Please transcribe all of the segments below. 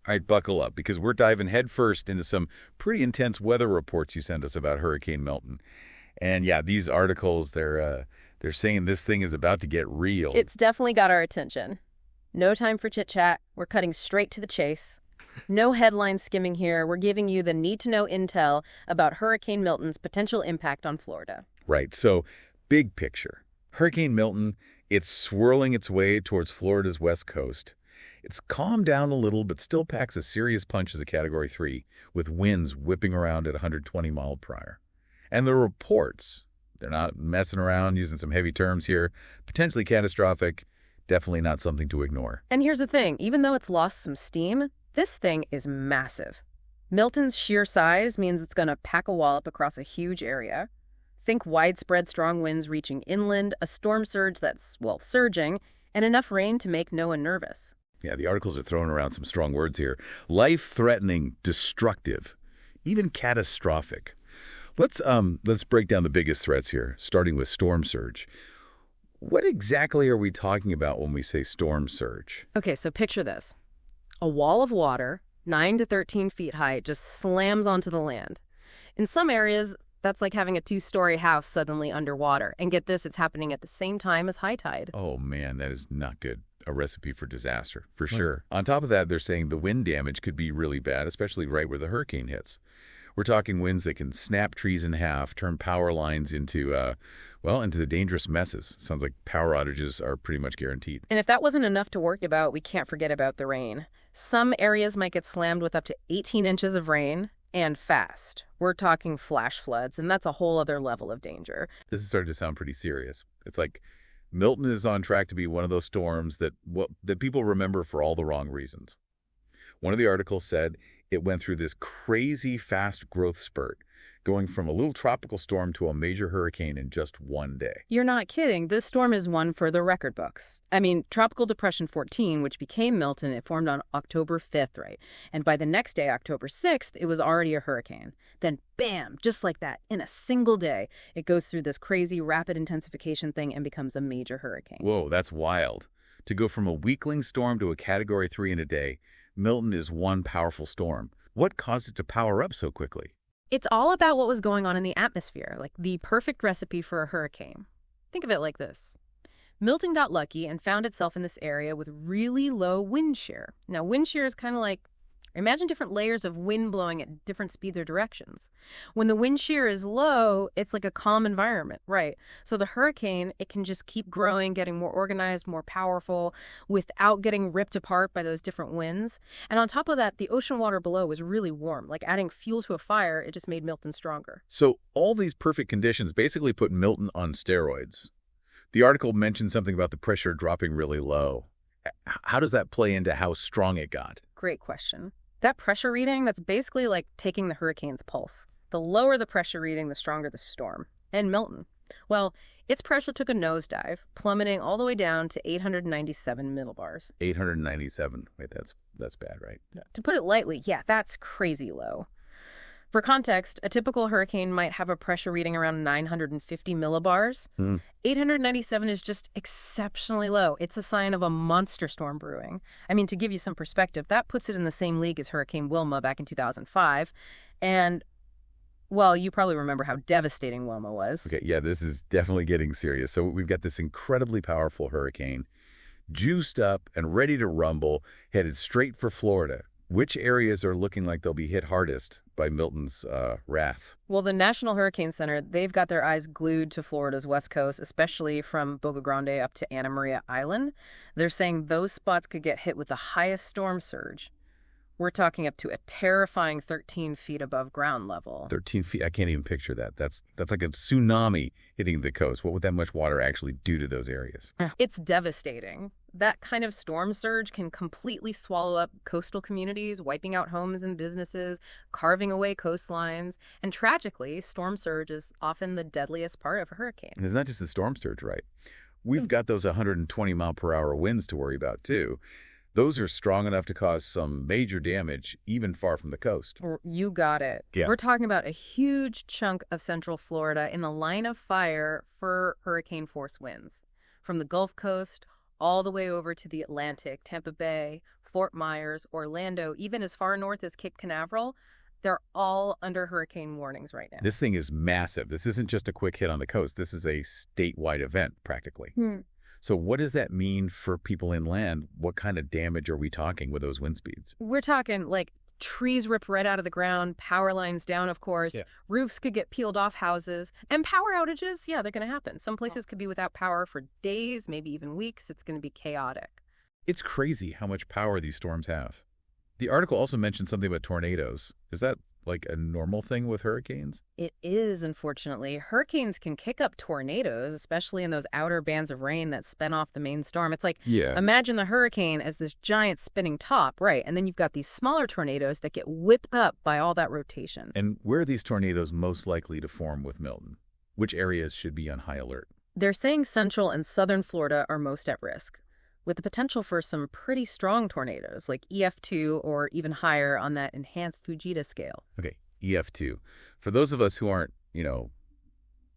All right, buckle up, because we're diving headfirst into some pretty intense weather reports you sent us about Hurricane Milton. And yeah, these articles, they're saying this thing is about to get real. It's definitely got our attention. No time for chit-chat. We're cutting straight to the chase. No headline skimming here. We're giving you the need-to-know intel about Hurricane Milton's potential impact on Florida. Right, so big picture. Hurricane Milton, it's swirling its way towards Florida's west coast. It's calmed down a little, but still packs a serious punch as a Category 3, with winds whipping around at 120 miles per hour. And the reports, they're not messing around using some heavy terms here, potentially catastrophic, definitely not something to ignore. And here's the thing, even though it's lost some steam, this thing is massive. Milton's sheer size means it's going to pack a wallop across a huge area. Think widespread strong winds reaching inland, a storm surge that's, well, surging, and enough rain to make no one nervous. Yeah, the articles are throwing around some strong words here. Life-threatening, destructive, even catastrophic. Let's break down the biggest threats here, starting with storm surge. What exactly are we talking about when we say storm surge? Okay, so picture this. A wall of water, 9 to 13 feet high, just slams onto the land. In some areas, that's like having a 2-story house suddenly underwater. And get this, it's happening at the same time as high tide. Oh man, that is not good. A recipe for disaster, for sure. On top of that, they're saying the wind damage could be really bad, especially right where the hurricane hits. We're talking winds that can snap trees in half, turn power lines into the dangerous messes. Sounds like power outages are pretty much guaranteed. And if that wasn't enough to worry about, we can't forget about the rain. Some areas might get slammed with up to 18 inches of rain, and fast. We're talking flash floods, and that's a whole other level of danger. This is starting to sound pretty serious. It's like Milton is on track to be one of those storms that people remember for all the wrong reasons. One of the articles said it went through this crazy fast growth spurt, going from a little tropical storm to a major hurricane in just one day. You're not kidding. This storm is one for the record books. I mean, Tropical Depression 14, which became Milton, it formed on October 5th, right? And by the next day, October 6th, it was already a hurricane. Then, bam, just like that, in a single day, it goes through this crazy rapid intensification thing and becomes a major hurricane. Whoa, that's wild. To go from a weakling storm to a Category 3 in a day, Milton is one powerful storm. What caused it to power up so quickly? It's all about what was going on in the atmosphere, like the perfect recipe for a hurricane. Think of it like this. Milton got lucky and found itself in this area with really low wind shear. Now, wind shear is kind of like, imagine different layers of wind blowing at different speeds or directions. When the wind shear is low, it's like a calm environment, right? So the hurricane, it can just keep growing, getting more organized, more powerful, without getting ripped apart by those different winds. And on top of that, the ocean water below was really warm. Like adding fuel to a fire, it just made Milton stronger. So all these perfect conditions basically put Milton on steroids. The article mentioned something about the pressure dropping really low. How does that play into how strong it got? Great question. That pressure reading, that's basically like taking the hurricane's pulse. The lower the pressure reading, the stronger the storm. And Milton, well, its pressure took a nosedive, plummeting all the way down to 897 millibars. 897. Wait, that's bad, right? Yeah. To put it lightly, yeah, that's crazy low. For context, a typical hurricane might have a pressure reading around 950 millibars. 897 is just exceptionally low. It's a sign of a monster storm brewing. I mean, to give you some perspective, that puts it in the same league as Hurricane Wilma back in 2005. And, well, you probably remember how devastating Wilma was. Okay, yeah, this is definitely getting serious. So we've got this incredibly powerful hurricane, juiced up and ready to rumble, headed straight for Florida. Which areas are looking like they'll be hit hardest by Milton's wrath? Well, the National Hurricane Center, they've got their eyes glued to Florida's west coast, especially from Boca Grande up to Anna Maria Island. They're saying those spots could get hit with the highest storm surge. We're talking up to a terrifying 13 feet above ground level. 13 feet? I can't even picture that. That's like a tsunami hitting the coast. What would that much water actually do to those areas? It's devastating. That kind of storm surge can completely swallow up coastal communities, wiping out homes and businesses, carving away coastlines. And tragically, storm surge is often the deadliest part of a hurricane. And it's not just the storm surge, right? We've got those 120 mile per hour winds to worry about, too. Those are strong enough to cause some major damage, even far from the coast. You got it. Yeah. We're talking about a huge chunk of central Florida in the line of fire for hurricane force winds. From the Gulf Coast all the way over to the Atlantic, Tampa Bay, Fort Myers, Orlando, even as far north as Cape Canaveral, they're all under hurricane warnings right now. This thing is massive. This isn't just a quick hit on the coast. This is a statewide event, practically. So what does that mean for people inland? What kind of damage are we talking with those wind speeds? We're talking like trees ripped right out of the ground, power lines down, of course. Yeah. Roofs could get peeled off houses. And power outages, yeah, they're going to happen. Some places could be without power for days, maybe even weeks. It's going to be chaotic. It's crazy how much power these storms have. The article also mentioned something about tornadoes. Is that like a normal thing with hurricanes? It is, unfortunately. Hurricanes can kick up tornadoes, especially in those outer bands of rain that spin off the main storm. It's like, Yeah. imagine the hurricane as this giant spinning top, right? And then you've got these smaller tornadoes that get whipped up by all that rotation. And where are these tornadoes most likely to form with Milton? Which areas should be on high alert? They're saying central and southern Florida are most at risk, with the potential for some pretty strong tornadoes, like EF2 or even higher on that enhanced Fujita scale. Okay, EF2. For those of us who aren't,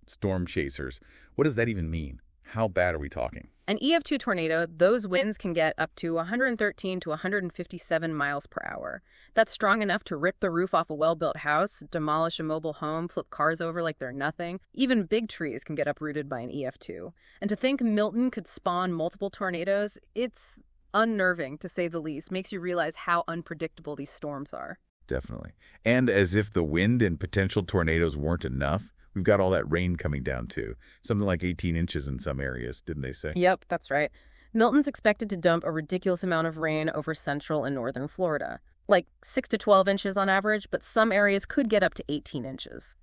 storm chasers, what does that even mean? How bad are we talking? An EF2 tornado, those winds can get up to 113 to 157 miles per hour. That's strong enough to rip the roof off a well-built house, demolish a mobile home, flip cars over like they're nothing. Even big trees can get uprooted by an EF2. And to think Milton could spawn multiple tornadoes, it's unnerving, to say the least. Makes you realize how unpredictable these storms are. Definitely. And as if the wind and potential tornadoes weren't enough, we've got all that rain coming down too. Something like 18 inches in some areas, didn't they say? Yep, that's right. Milton's expected to dump a ridiculous amount of rain over central and northern Florida. Like 6 to 12 inches on average, but some areas could get up to 18 inches.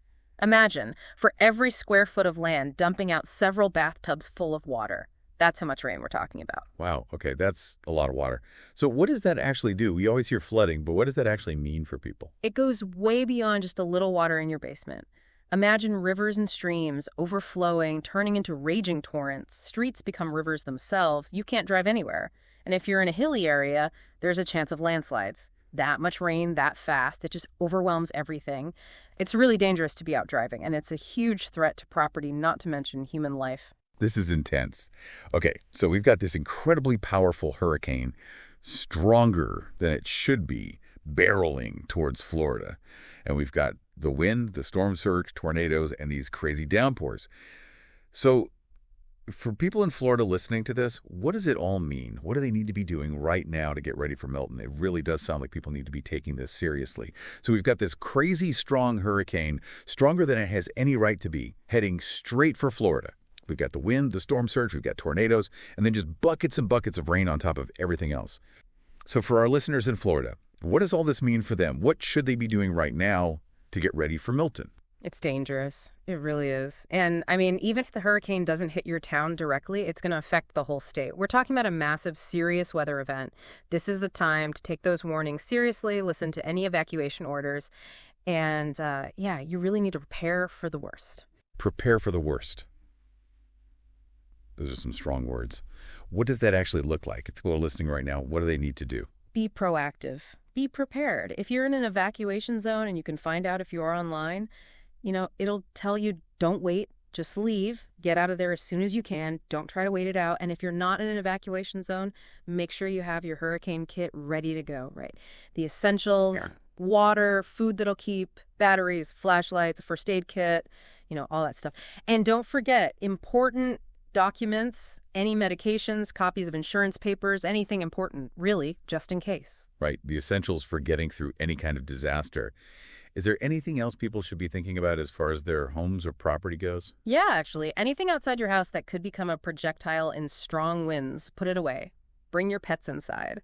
Imagine, for every square foot of land, dumping out several bathtubs full of water. That's how much rain we're talking about. Wow, okay, that's a lot of water. So what does that actually do? We always hear flooding, but what does that actually mean for people? It goes way beyond just a little water in your basement. Imagine rivers and streams overflowing, turning into raging torrents. Streets become rivers themselves. You can't drive anywhere. And if you're in a hilly area, there's a chance of landslides. That much rain, that fast, it just overwhelms everything. It's really dangerous to be out driving, and it's a huge threat to property, not to mention human life. This is intense. Okay, so we've got this incredibly powerful hurricane, stronger than it should be, barreling towards Florida. And we've got the wind, the storm surge, tornadoes, and these crazy downpours. So for people in Florida listening to this, what does it all mean? What do they need to be doing right now to get ready for Milton? It really does sound like people need to be taking this seriously. So we've got this crazy strong hurricane, stronger than it has any right to be, heading straight for Florida. We've got the wind, the storm surge, we've got tornadoes, and then just buckets and buckets of rain on top of everything else. So for our listeners in Florida, what does all this mean for them? What should they be doing right now to get ready for Milton? It's dangerous. It really is. And I mean, even if the hurricane doesn't hit your town directly, it's going to affect the whole state. We're talking about a massive, serious weather event. This is the time to take those warnings seriously, listen to any evacuation orders, and you really need to prepare for the worst. Prepare for the worst. Those are some strong words. What does that actually look like? If people are listening right now, what do they need to do? Be proactive. Be prepared. If you're in an evacuation zone and you can find out if you are online, it'll tell you don't wait, just leave, get out of there as soon as you can. Don't try to wait it out. And if you're not in an evacuation zone, make sure you have your hurricane kit ready to go, right? The essentials, water, food that'll keep, batteries, flashlights, a first aid kit, all that stuff. And don't forget, important documents, any medications, copies of insurance papers, anything important, really, just in case. Right, the essentials for getting through any kind of disaster. Is there anything else people should be thinking about as far as their homes or property goes? Yeah, actually, anything outside your house that could become a projectile in strong winds, put it away. Bring your pets inside.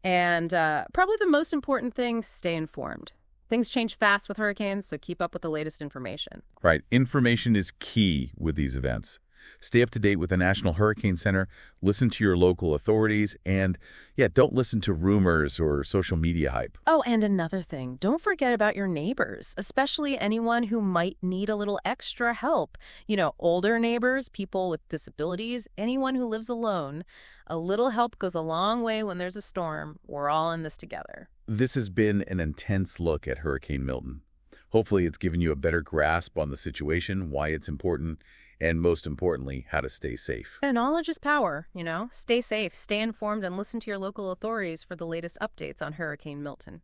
And probably the most important thing, stay informed. Things change fast with hurricanes, so keep up with the latest information. Right, information is key with these events. Stay up to date with the National Hurricane Center, listen to your local authorities, and, don't listen to rumors or social media hype. Oh, and another thing, don't forget about your neighbors, especially anyone who might need a little extra help. Older neighbors, people with disabilities, anyone who lives alone. A little help goes a long way when there's a storm. We're all in this together. This has been an intense look at Hurricane Milton. Hopefully it's given you a better grasp on the situation, why it's important, and most importantly, how to stay safe. And knowledge is power, you know? Stay safe, stay informed, and listen to your local authorities for the latest updates on Hurricane Milton.